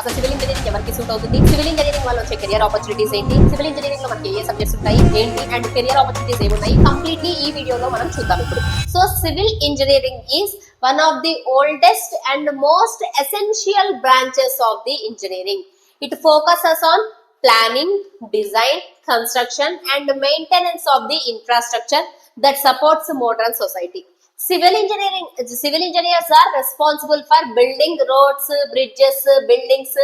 అసలు civil engineering ఎవరికి suit అవుతుంది, సివిల్ ఇంజనీరింగ్ వల్ల వచ్చే కెరియర్ ఆపర్చునిటీస్ ఏంటి, సివిల్ ఇంజనీరింగ్ లో మనకి ఏ సబ్జెక్ట్స్ ఉంటాయి ఏంటి అండ్ కెరియర్ ఆపర్చునిటీస్ ఏమున్నాయి కంప్లీట్లీ ఈ వీడియోలో మనం చూద్దాం ఇప్పుడు. So civil engineering is one of the oldest and most essential branches of the engineering. It focuses on planning, design, construction and maintenance of the infrastructure that supports modern society. Civil engineers are responsible for building roads, bridges, buildings,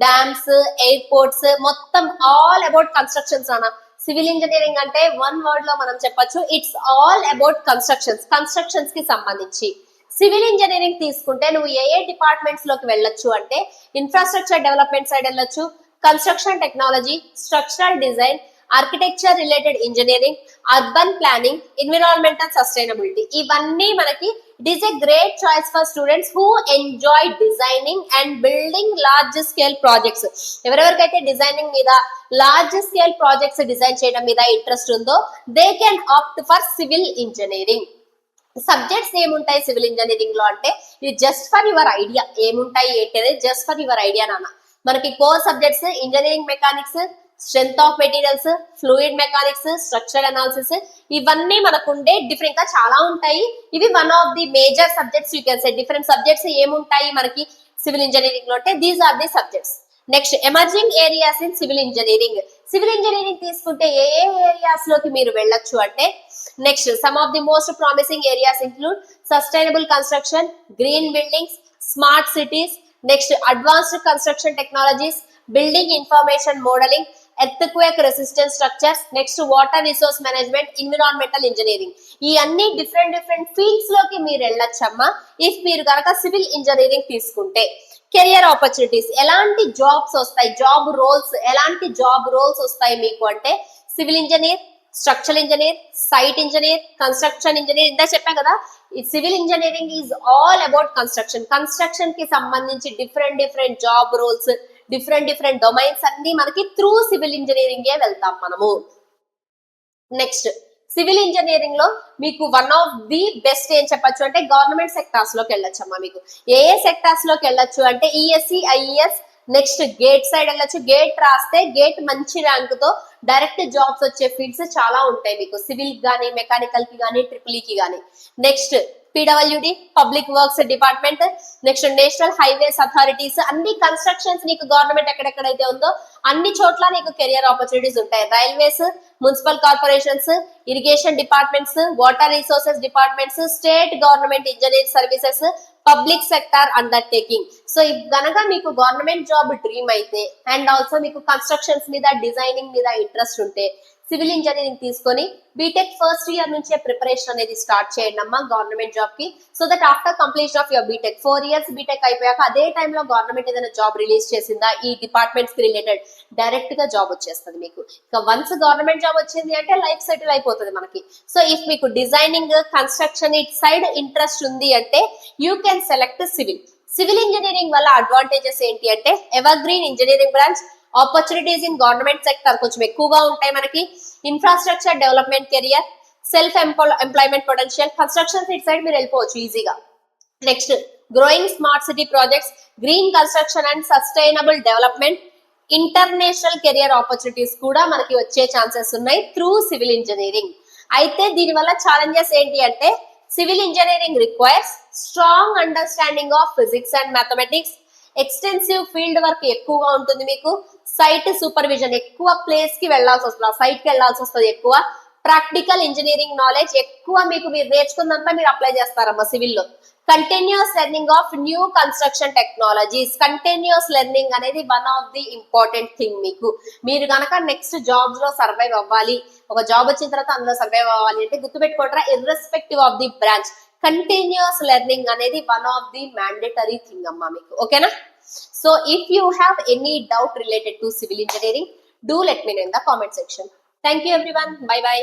dams, airports, మొత్తం all about constructions అన్న. Civil engineering అంటే one word లో మనం చెప్పొచ్చు, it's all about constructions కి సంబంధించి. Civil engineering తీసుకుంటే నువ్వు ఏ డిపార్ట్మెంట్స్ లోకి వెళ్ళొచ్చు అంటే ఇన్ఫ్రాస్ట్రక్చర్ డెవలప్మెంట్ సైడ్ వెళ్ళొచ్చు, construction technology, structural design, architecture related engineering, urban planning, environmental sustainability. ఇవన్నీ మనకి it is a great choice for students who enjoy designing and building large scale projects. ఎవరెవరికైతే designing మీద, large scale projects design చేయడం మీద interest ఉందో they can opt for civil engineering. Subjects ఏముంటాయి civil engineering లో అంటే ఇది జస్ట్ ఫర్ యువర్ ఐడియా, ఏముంటాయి ఏంటనేది జస్ట్ ఫర్ యువర్ ఐడియా నాన్న. మనకి core subjects engineering mechanics, strength of materials, fluid mechanics, structure analysis, ఇవన్నీ మనకు ఉండే డిఫరెంట్ గా చాలా ఉంటాయి. ఇవి one of the major subjects you can say. Different subjects ఏముంటాయి మనకి సివిల్ ఇంజనీరింగ్ లో అంటే these are the subjects. Next emerging areas in civil engineering. Civil engineering తీసుకుంటే ఏ ఏరియాస్ లోకి మీరు వెళ్ళొచ్చు అంటే next some of the most promising areas include sustainable construction, green buildings, smart cities, next advanced construction technologies, building information modelling, earthquake resistant structures, next water resource management, environmental engineering. ఈ అన్ని different fields లోకి మీరు వెళ్ళొచ్చమ్మా if మీరు కనుక civil engineering తీసుకుంటే. Career opportunities, ఎలాంటి jobs వస్తాయి, ఎలాంటి జాబ్ రోల్స్ వస్తాయి మీకు అంటే civil engineer, structural engineer, site engineer, construction engineer. ఇందా చెప్పాం కదా, ఈ civil engineering is all about construction కి సంబంధించి different job roles, different domains అన్ని మనకి త్రూ సివిల్ ఇంజనీరింగ్ వెళ్తాం మనము. నెక్స్ట్ సివిల్ ఇంజనీరింగ్ లో మీకు వన్ ఆఫ్ ది బెస్ట్ ఏం చెప్పొచ్చు అంటే గవర్నమెంట్ సెక్టార్స్ లోకి వెళ్ళొచ్చమ్మా. మీకు ఏ సెక్టార్స్ లోకి వెళ్ళొచ్చు అంటే ESC, IES, next gate side వెళ్ళొచ్చు. గేట్ రాస్తే గేట్ మంచి ర్యాంక్ తో డైరెక్ట్ జాబ్స్ వచ్చే ఫీల్డ్స్ చాలా ఉంటాయి మీకు, సివిల్ గానీ, మెకానికల్ కి గానీ, ట్రిపుల్ కి గానీ. Next PWD, public works department, next national highways authorities. అన్ని కన్స్ట్రక్షన్స్ నీకు గవర్నమెంట్ ఎక్కడెక్కడైతే ఉందో అన్ని చోట్ల నీకు కెరియర్ ఆపర్చునిటీస్ ఉంటాయి. Railways, municipal corporations, irrigation departments, water resources departments, state government engineer services, public sector undertaking. So గనక మీకు గవర్నమెంట్ జాబ్ డ్రీమ్ అయితే అండ్ ఆల్సో మీకు కన్స్ట్రక్షన్స్ మీద, డిజైనింగ్ మీద ఇంట్రెస్ట్ ఉంటే సివిల్ ఇంజనీరింగ్ తీసుకొని బీటెక్ ఫస్ట్ ఇయర్ నుంచే ప్రిపరేషన్ అనేది స్టార్ట్ చేయండి అమ్మా గవర్నమెంట్ జాబ్ కి. So that after completion of your BTech 4 years BTech అయిపోయాక అదే టైంలో గవర్నమెంట్ ఏదైనా జాబ్ రిలీజ్ చేసిందా ఈ డిపార్ట్మెంట్స్ కి రిలేటెడ్ డైరెక్ట్ గా జాబ్ వచ్చేస్తుంది మీకు. ఇక వన్స్ గవర్నమెంట్ జాబ్ వచ్చింది అంటే లైఫ్ సెటిల్ అయిపోతుంది మనకి. సో ఇఫ్ మీకు designing, construction it side interest ఉంది అంటే you can select civil engineering వల్ల అడ్వాంటేజెస్ ఏంటి అంటే ever green engineering branch, opportunities in government sector కొంచెం ఎక్కువగా ఉంటాయి మనకి, infrastructure development career, self employment potential, construction side మీరు వెళ్ళిపోవచ్చు ఈజీగా. Next growing smart city projects, green construction and sustainable development, international career opportunities కూడా మనకి వచ్చే ఛాన్సెస్ ఉన్నాయి త్రూ సివిల్ ఇంజనీరింగ్. అయితే దీనివల్ల ఛాలెంజెస్ ఏంటి అంటే civil engineering requires strong understanding of physics and mathematics, extensive field work ఎక్కువగా ఉంటుంది మీకు, సైట్ సూపర్విజన్, ఎక్కువ ప్లేస్ కి వెళ్లాల్సి వస్తుంది, సైట్ కి వెళ్లాల్సి వస్తుంది ఎక్కువ, ప్రాక్టికల్ ఇంజనీరింగ్ నాలెడ్జ్ ఎక్కువ మీకు, మీరు నేర్చుకున్నంతా మీరు అప్లై చేస్తారమ్మా సివిల్ లో. Continuous learning of new construction technologies, continuous learning అనేది one of the important thing మీకు. మీరు కనుక నెక్స్ట్ జాబ్స్ లో సర్వైవ్ అవ్వాలి, ఒక జాబ్ వచ్చిన తర్వాత అందులో సర్వైవ్ అవ్వాలి అంటే గుర్తుపెట్టుకుంటారా, irrespective of the branch continuous learning అనేది one of the mandatory thing అమ్మా మీకు. ఓకేనా? So if you have any doubt related to civil engineering, do let me know in the comment section. Thank you everyone. Bye bye.